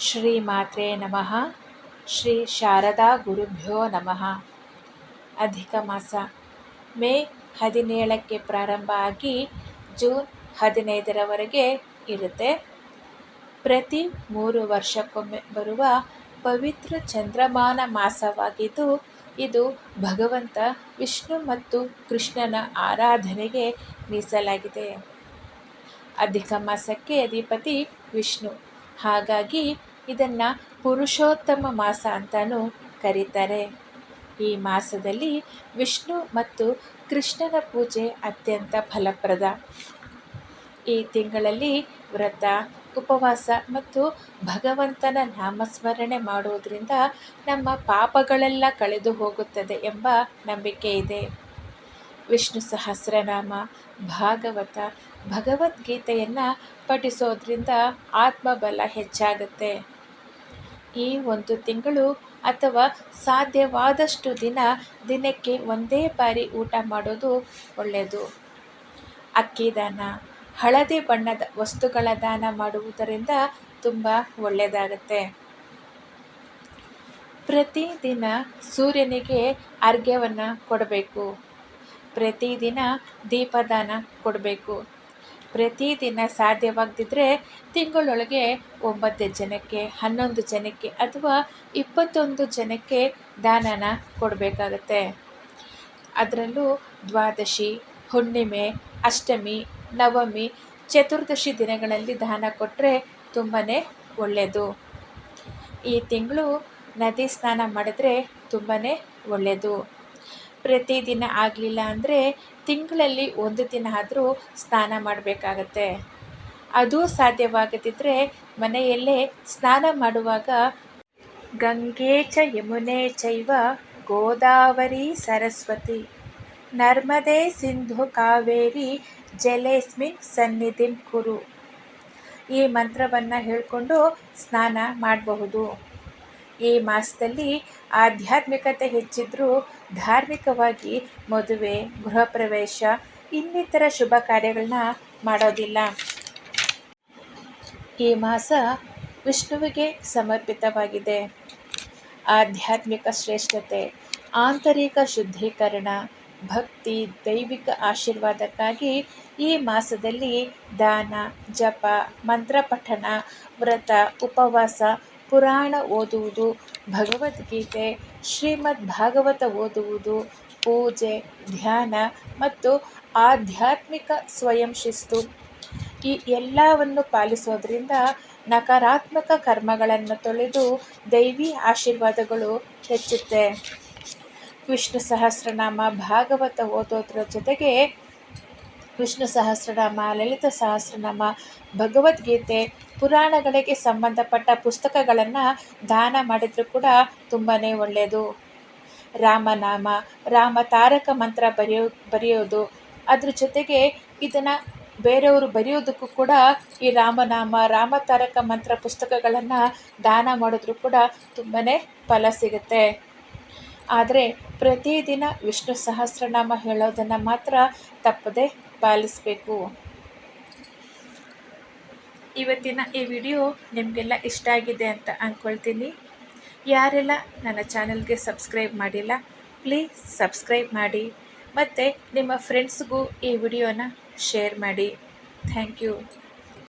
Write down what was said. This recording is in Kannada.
ಶ್ರೀ ಮಾತ್ರೇ ನಮಃ. ಶ್ರೀ ಶಾರದಾ ಗುರುಭ್ಯೋ ನಮಃ. ಅಧಿಕ ಮಾಸ ಮೇ 17ಕ್ಕೆ ಪ್ರಾರಂಭ ಆಗಿ ಜೂನ್ 15ರವರೆಗೆ ಇರುತ್ತೆ. ಪ್ರತಿ 3 ವರ್ಷಕ್ಕೊಮ್ಮೆ ಬರುವ ಪವಿತ್ರ ಚಂದ್ರಮಾನ ಮಾಸವಾಗಿದ್ದು, ಇದು ಭಗವಂತ ವಿಷ್ಣು ಮತ್ತು ಕೃಷ್ಣನ ಆರಾಧನೆಗೆ ಮೀಸಲಾಗಿದೆ. ಅಧಿಕ ಮಾಸಕ್ಕೆ ಅಧಿಪತಿ ವಿಷ್ಣು, ಹಾಗಾಗಿ ಇದನ್ನು ಪುರುಷೋತ್ತಮ ಮಾಸ ಅಂತಲೂ ಕರೀತಾರೆ. ಈ ಮಾಸದಲ್ಲಿ ವಿಷ್ಣು ಮತ್ತು ಕೃಷ್ಣನ ಪೂಜೆ ಅತ್ಯಂತ ಫಲಪ್ರದ. ಈ ತಿಂಗಳಲ್ಲಿ ವ್ರತ, ಉಪವಾಸ ಮತ್ತು ಭಗವಂತನ ನಾಮಸ್ಮರಣೆ ಮಾಡುವುದರಿಂದ ನಮ್ಮ ಪಾಪಗಳೆಲ್ಲ ಕಳೆದು ಹೋಗುತ್ತದೆ ಎಂಬ ನಂಬಿಕೆ ಇದೆ. ವಿಷ್ಣು ಸಹಸ್ರನಾಮ, ಭಾಗವತ, ಭಗವದ್ಗೀತೆಯನ್ನು ಪಠಿಸೋದ್ರಿಂದ ಆತ್ಮಬಲ ಹೆಚ್ಚಾಗುತ್ತೆ. ಈ ಒಂದು ತಿಂಗಳು ಅಥವಾ ಸಾಧ್ಯವಾದಷ್ಟು ದಿನಕ್ಕೆ ಒಂದೇ ಬಾರಿ ಊಟ ಮಾಡೋದು ಒಳ್ಳೆಯದು. ಅಕ್ಕಿ ದಾನ, ಹಳದಿ ಬಣ್ಣದ ವಸ್ತುಗಳ ದಾನ ಮಾಡುವುದರಿಂದ ತುಂಬ ಒಳ್ಳೆಯದಾಗುತ್ತೆ. ಪ್ರತಿದಿನ ಸೂರ್ಯನಿಗೆ ಅರ್ಘ್ಯವನ್ನು ಕೊಡಬೇಕು. ಪ್ರತಿದಿನ ದೀಪದಾನ ಕೊಡಬೇಕು. ಪ್ರತಿದಿನ ಸಾಧ್ಯವಾಗದಿದ್ದರೆ ತಿಂಗಳೊಳಗೆ 9 ಜನಕ್ಕೆ, 11 ಜನಕ್ಕೆ ಅಥವಾ 21 ಜನಕ್ಕೆ ದಾನನ ಕೊಡಬೇಕಾಗತ್ತೆ. ಅದರಲ್ಲೂ ದ್ವಾದಶಿ, ಹುಣ್ಣಿಮೆ, ಅಷ್ಟಮಿ, ನವಮಿ, ಚತುರ್ದಶಿ ದಿನಗಳಲ್ಲಿ ದಾನ ಕೊಟ್ಟರೆ ತುಂಬಾ ಒಳ್ಳೆಯದು. ಈ ತಿಂಗಳು ನದಿ ಸ್ನಾನ ಮಾಡಿದ್ರೆ ತುಂಬಾ ಒಳ್ಳೆಯದು. ಪ್ರತಿದಿನ ಆಗಲಿಲ್ಲ ಅಂದರೆ ತಿಂಗಳಲ್ಲಿ 1 ದಿನ ಆದರೂ ಸ್ನಾನ ಮಾಡಬೇಕಾಗತ್ತೆ. ಅದು ಸಾಧ್ಯವಾಗದಿದ್ದರೆ ಮನೆಯಲ್ಲೇ ಸ್ನಾನ ಮಾಡುವಾಗ ಗಂಗೆ ಚ ಯಮುನೆ ಚೈವ ಗೋದಾವರಿ ಸರಸ್ವತಿ ನರ್ಮದೆ ಸಿಂಧು ಕಾವೇರಿ ಜಲೇಸ್ಮಿನ್ ಸನ್ನಿಧಿಂ ಕುರು, ಈ ಮಂತ್ರವನ್ನು ಹೇಳಿಕೊಂಡು ಸ್ನಾನ ಮಾಡಬಹುದು. ಈ ಮಾಸದಲ್ಲಿ ಆಧ್ಯಾತ್ಮಿಕತೆ ಹೆಚ್ಚಿದ್ರೂ ಧಾರ್ಮಿಕವಾಗಿ ಮದುವೆ, ಗೃಹ ಪ್ರವೇಶ, ಇನ್ನಿತರ ಶುಭ ಕಾರ್ಯಗಳನ್ನ ಮಾಡೋದಿಲ್ಲ. ಈ ಮಾಸ ವಿಷ್ಣುವಿಗೆ ಸಮರ್ಪಿತವಾಗಿದೆ. ಆಧ್ಯಾತ್ಮಿಕ ಶ್ರೇಷ್ಠತೆ, ಆಂತರಿಕ ಶುದ್ಧೀಕರಣ, ಭಕ್ತಿ, ದೈವಿಕ ಆಶೀರ್ವಾದಕ್ಕಾಗಿ ಈ ಮಾಸದಲ್ಲಿ ದಾನ, ಜಪ, ಮಂತ್ರ ಪಠಣ, ವ್ರತ, ಉಪವಾಸ, ಪುರಾಣ ಓದುವುದು, ಭಗವದ್ಗೀತೆ, ಶ್ರೀಮದ್ ಭಾಗವತ ಓದುವುದು, ಪೂಜೆ, ಧ್ಯಾನ ಮತ್ತು ಆಧ್ಯಾತ್ಮಿಕ ಸ್ವಯಂ ಶಿಸ್ತು, ಈ ಎಲ್ಲವನ್ನು ಪಾಲಿಸೋದ್ರಿಂದ ನಕಾರಾತ್ಮಕ ಕರ್ಮಗಳನ್ನು ತೊಳೆದು ದೈವಿ ಆಶೀರ್ವಾದಗಳು ಹೆಚ್ಚುತ್ತೆ. ವಿಷ್ಣು ಸಹಸ್ರನಾಮ, ಭಾಗವತ ಓದೋದ್ರ ಜೊತೆಗೆ ವಿಷ್ಣು ಸಹಸ್ರನಾಮ, ಲಲಿತ ಸಹಸ್ರನಾಮ, ಭಗವದ್ಗೀತೆ, ಪುರಾಣಗಳಿಗೆ ಸಂಬಂಧಪಟ್ಟ ಪುಸ್ತಕಗಳನ್ನು ದಾನ ಮಾಡಿದರೂ ಕೂಡ ತುಂಬಾ ಒಳ್ಳೆಯದು. ರಾಮನಾಮ, ರಾಮ ತಾರಕ ಮಂತ್ರ ಬರೆಯೋದು, ಅದ್ರ ಜೊತೆಗೆ ಇದನ್ನು ಬೇರೆಯವರು ಬರೆಯೋದಕ್ಕೂ ಕೂಡ ಈ ರಾಮನಾಮ, ರಾಮತಾರಕ ಮಂತ್ರ ಪುಸ್ತಕಗಳನ್ನು ದಾನ ಮಾಡಿದ್ರೂ ಕೂಡ ತುಂಬಾ ಫಲ ಸಿಗುತ್ತೆ. ಆದರೆ ಪ್ರತಿದಿನ ವಿಷ್ಣು ಸಹಸ್ರನಾಮ ಹೇಳೋದನ್ನು ಮಾತ್ರ ತಪ್ಪದೆ ಪಾಲಿಸಬೇಕು. ಇವತ್ತಿನ ಈ ವಿಡಿಯೋ ನಿಮಗೆಲ್ಲ ಇಷ್ಟ ಆಗಿದೆ ಅಂತ ಅಂದ್ಕೊಳ್ತೀನಿ. ಯಾರೆಲ್ಲ ನನ್ನ ಚಾನಲ್ಗೆ ಸಬ್ಸ್ಕ್ರೈಬ್ ಮಾಡಿಲ್ಲ, ಪ್ಲೀಸ್ ಸಬ್ಸ್ಕ್ರೈಬ್ ಮಾಡಿ ಮತ್ತು ನಿಮ್ಮ ಫ್ರೆಂಡ್ಸ್ಗೂ ಈ ವಿಡಿಯೋನ ಶೇರ್ ಮಾಡಿ. Thank you.